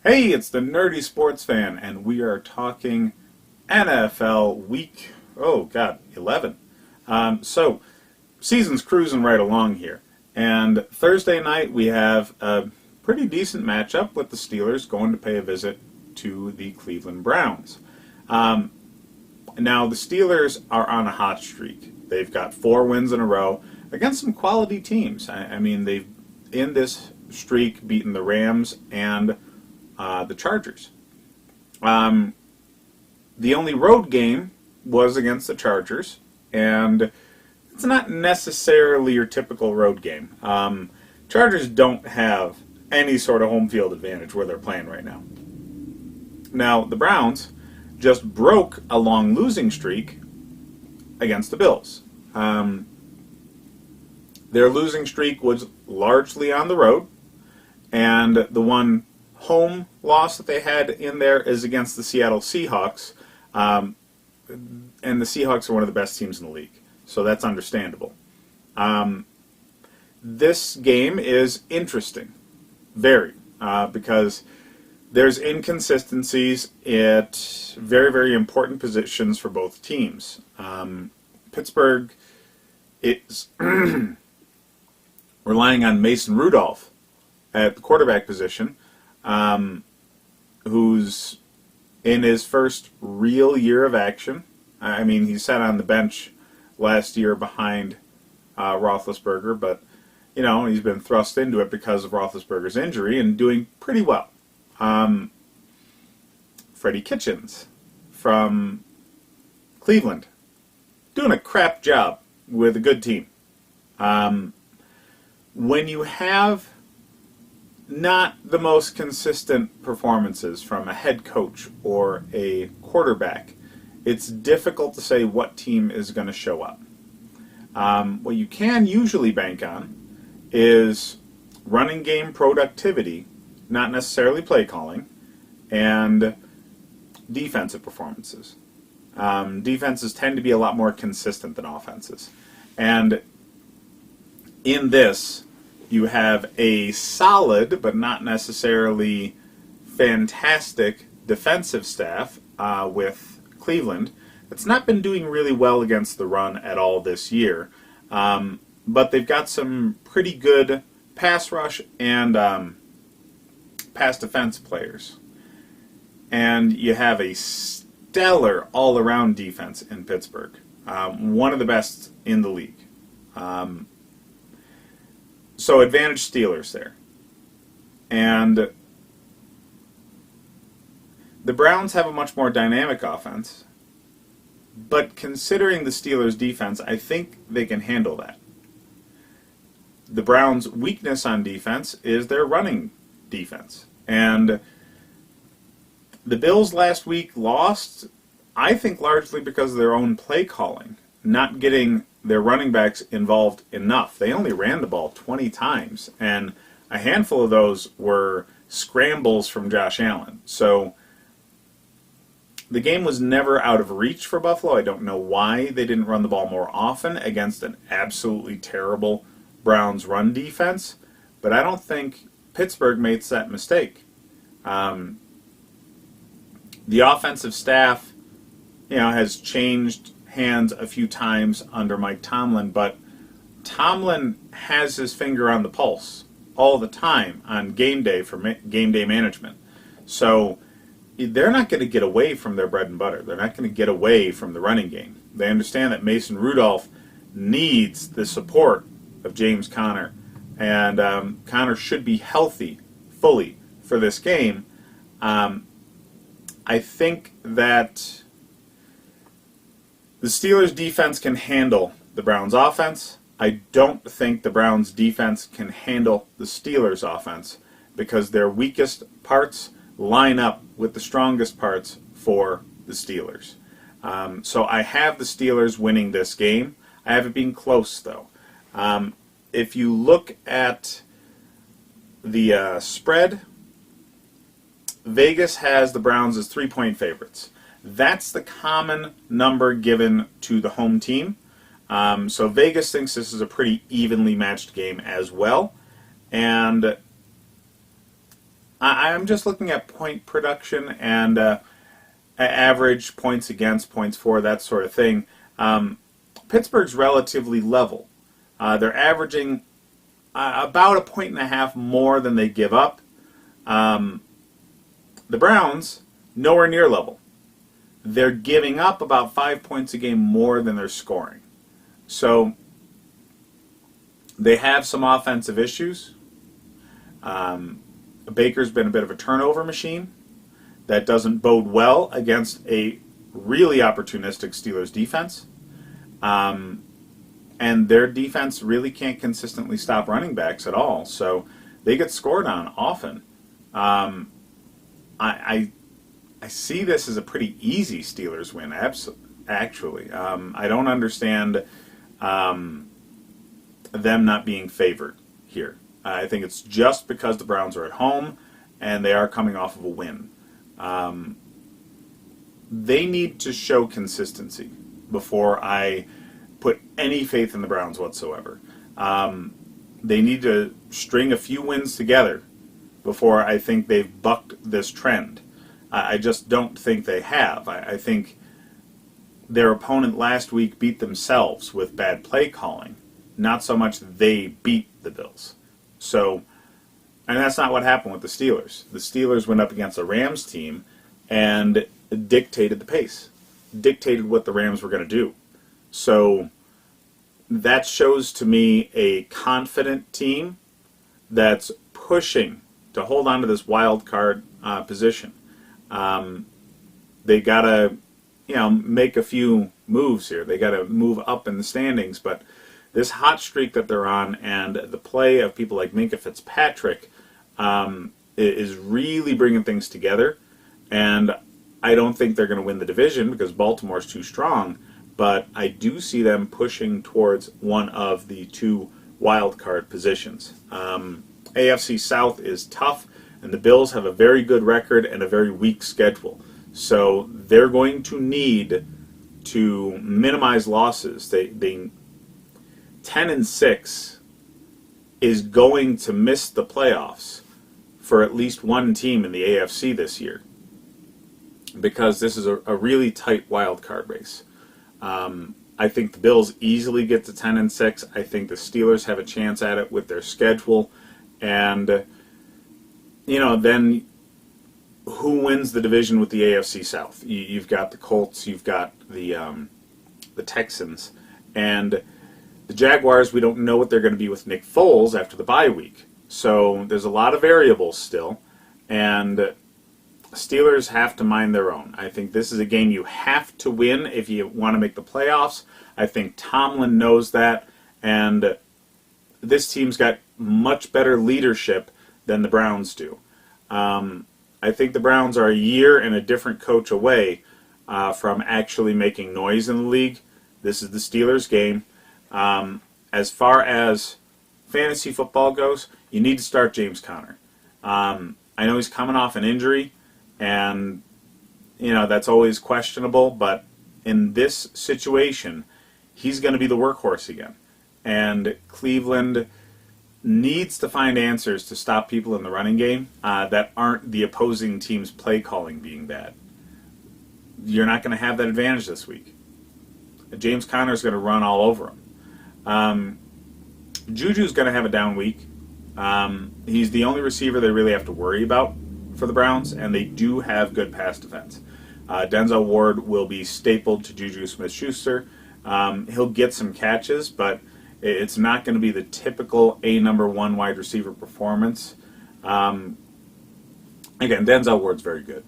Hey, it's the Nerdy Sports Fan, and we are talking NFL Week, 11. Season's cruising right along here. And Thursday night, we have a pretty decent matchup with the Steelers going to pay a visit to the Cleveland Browns. Now, the Steelers are on a hot streak. They've got 4 wins in a row against some quality teams. I mean, they've, in this streak, beaten the Rams and the Chargers. The only road game was against the Chargers, and it's not necessarily your typical road game. Chargers don't have any sort of home field advantage where they're playing right now. Now, the Browns just broke a long losing streak against the Bills. Their losing streak was largely on the road, and the one home loss that they had in there is against the Seattle Seahawks, and the Seahawks are one of the best teams in the league, so that's understandable. This game is interesting, very, because there's inconsistencies at very, very important positions for both teams. Pittsburgh is relying on Mason Rudolph at the quarterback position, who's in his first real year of action. I mean, he sat on the bench last year behind Roethlisberger, but, you know, he's been thrust into it because of Roethlisberger's injury and doing pretty well. Freddie Kitchens from Cleveland, doing a crap job with a good team. When you have not the most consistent performances from a head coach or a quarterback, it's difficult to say what team is going to show up. What you can usually bank on is running game productivity, not necessarily play calling, and defensive performances. Defenses tend to be a lot more consistent than offenses. And in this, you have a solid, but not necessarily fantastic defensive staff with Cleveland. It's not been doing really well against the run at all this year, but they've got some pretty good pass rush and pass defense players. And you have a stellar all-around defense in Pittsburgh, one of the best in the league. So advantage Steelers there. And the Browns have a much more dynamic offense, but considering the Steelers' defense, I think they can handle that. The Browns' weakness on defense is their running defense. And the Bills last week lost, I think, largely because of their own play calling, not getting their running backs involved enough. They only ran the ball 20 times, and a handful of those were scrambles from Josh Allen. So the game was never out of reach for Buffalo. I don't know why they didn't run the ball more often against an absolutely terrible Browns run defense, but I don't think Pittsburgh makes that mistake. The offensive staff, has changed hands a few times under Mike Tomlin, but Tomlin has his finger on the pulse all the time on game day for game day management. So they're not going to get away from their bread and butter. They're not going to get away from the running game. They understand that Mason Rudolph needs the support of James Conner, and Conner should be healthy fully for this game. I think that the Steelers' defense can handle the Browns' offense. I don't think the Browns' defense can handle the Steelers' offense because their weakest parts line up with the strongest parts for the Steelers. So I have the Steelers winning this game. I have it being close, though. If you look at the spread, Vegas has the Browns as 3-point favorites. That's the common number given to the home team. So Vegas thinks this is a pretty evenly matched game as well. And I'm just looking at point production and average points against, points for, that sort of thing. Pittsburgh's relatively level. They're averaging about a point and a half more than they give up. The Browns, nowhere near level. They're giving up about 5 points a game more than they're scoring. So they have some offensive issues. Baker's been a bit of a turnover machine. That doesn't bode well against a really opportunistic Steelers defense. And their defense really can't consistently stop running backs at all. So they get scored on often. I see this as a pretty easy Steelers win, actually. I don't understand them not being favored here. I think it's just because the Browns are at home and they are coming off of a win. They need to show consistency before I put any faith in the Browns whatsoever. They need to string a few wins together before I think they've bucked this trend. I just don't think they have. I think their opponent last week beat themselves with bad play calling, not so much they beat the Bills. So, and that's not what happened with the Steelers. The Steelers went up against a Rams team and dictated the pace, dictated what the Rams were going to do. So that shows to me a confident team that's pushing to hold on to this wild card position. They got to, make a few moves here. They got to move up in the standings, but this hot streak that they're on and the play of people like Minkah Fitzpatrick is really bringing things together. And I don't think they're going to win the division because Baltimore's too strong, but I do see them pushing towards one of the two wild card positions. AFC South is tough, and the Bills have a very good record and a very weak schedule. So they're going to need to minimize losses. They 10-6 is going to miss the playoffs for at least one team in the AFC this year because this is a really tight wild card race. I think the Bills easily get to 10-6. I think the Steelers have a chance at it with their schedule. And, then who wins the division with the AFC South? You've got the Colts, you've got the Texans, and the Jaguars, we don't know what they're going to be with Nick Foles after the bye week. So there's a lot of variables still, and Steelers have to mind their own. I think this is a game you have to win if you want to make the playoffs. I think Tomlin knows that, and this team's got much better leadership than the Browns do. I think the Browns are a year and a different coach away from actually making noise in the league. This is the Steelers' game. As far as fantasy football goes, you need to start James Conner. I know he's coming off an injury, and that's always questionable, but in this situation, he's going to be the workhorse again. And Cleveland needs to find answers to stop people in the running game that aren't the opposing team's play calling being bad. You're not going to have that advantage this week. James Conner is going to run all over him. Juju's going to have a down week. He's the only receiver they really have to worry about for the Browns, and they do have good pass defense. Denzel Ward will be stapled to Juju Smith-Schuster. He'll get some catches, but it's not going to be the typical number one wide receiver performance. Again, Denzel Ward's very good.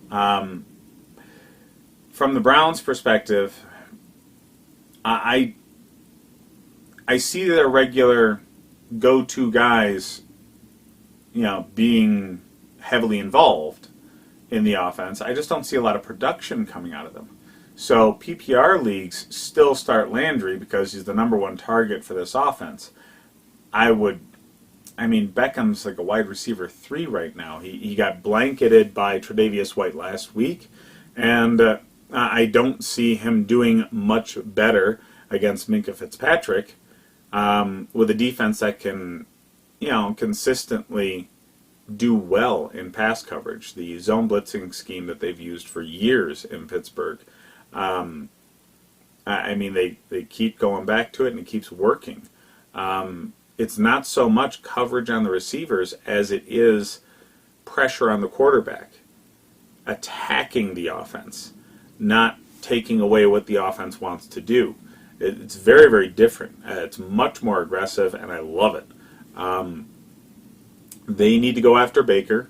From the Browns' perspective, I see their regular go-to guys, being heavily involved in the offense. I just don't see a lot of production coming out of them. So PPR leagues still start Landry because he's the number one target for this offense. Beckham's like a wide receiver 3 right now. He got blanketed by Tre'Davious White last week, and I don't see him doing much better against Minkah Fitzpatrick with a defense that can, consistently do well in pass coverage. The zone blitzing scheme that they've used for years in Pittsburgh, I mean, they keep going back to it, and it keeps working. It's not so much coverage on the receivers as it is pressure on the quarterback, attacking the offense, not taking away what the offense wants to do. It's very, very different. It's much more aggressive, and I love it. They need to go after Baker,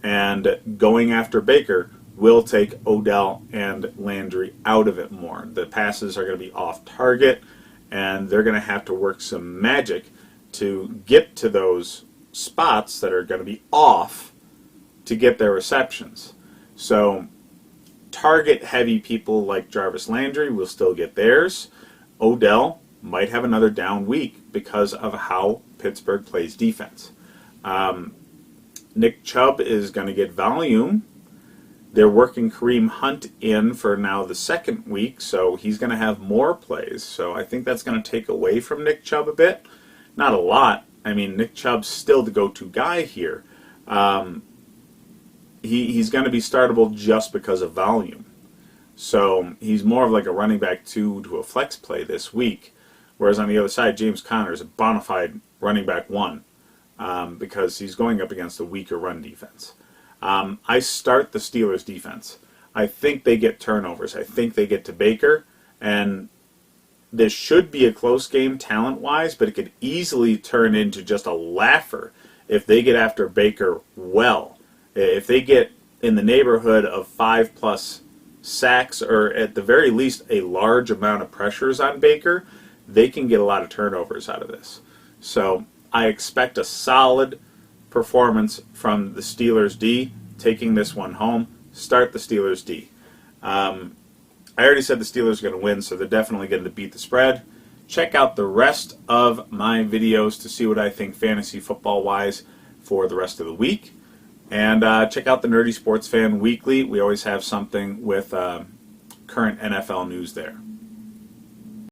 and going after Baker will take Odell and Landry out of it more. The passes are going to be off target, and they're going to have to work some magic to get to those spots that are going to be off to get their receptions. So target-heavy people like Jarvis Landry will still get theirs. Odell might have another down week because of how Pittsburgh plays defense. Nick Chubb is going to get volume. They're working Kareem Hunt in for now the second week, so he's going to have more plays. So I think that's going to take away from Nick Chubb a bit. Not a lot. I mean, Nick Chubb's still the go-to guy here. He's going to be startable just because of volume. So he's more of like a running back 2 to a flex play this week. Whereas on the other side, James Conner is a bona fide running back 1 because he's going up against a weaker run defense. I start the Steelers defense. I think they get turnovers. I think they get to Baker, and this should be a close game talent-wise, but it could easily turn into just a laugher if they get after Baker well. If they get in the neighborhood of 5+ sacks, or at the very least a large amount of pressures on Baker, they can get a lot of turnovers out of this. So I expect a solid performance from the Steelers D, taking this one home. Start the Steelers D. I already said the Steelers are going to win, so they're definitely going to beat the spread. Check out the rest of my videos to see what I think fantasy football-wise for the rest of the week. And check out the Nerdy Sports Fan Weekly. We always have something with current NFL news there.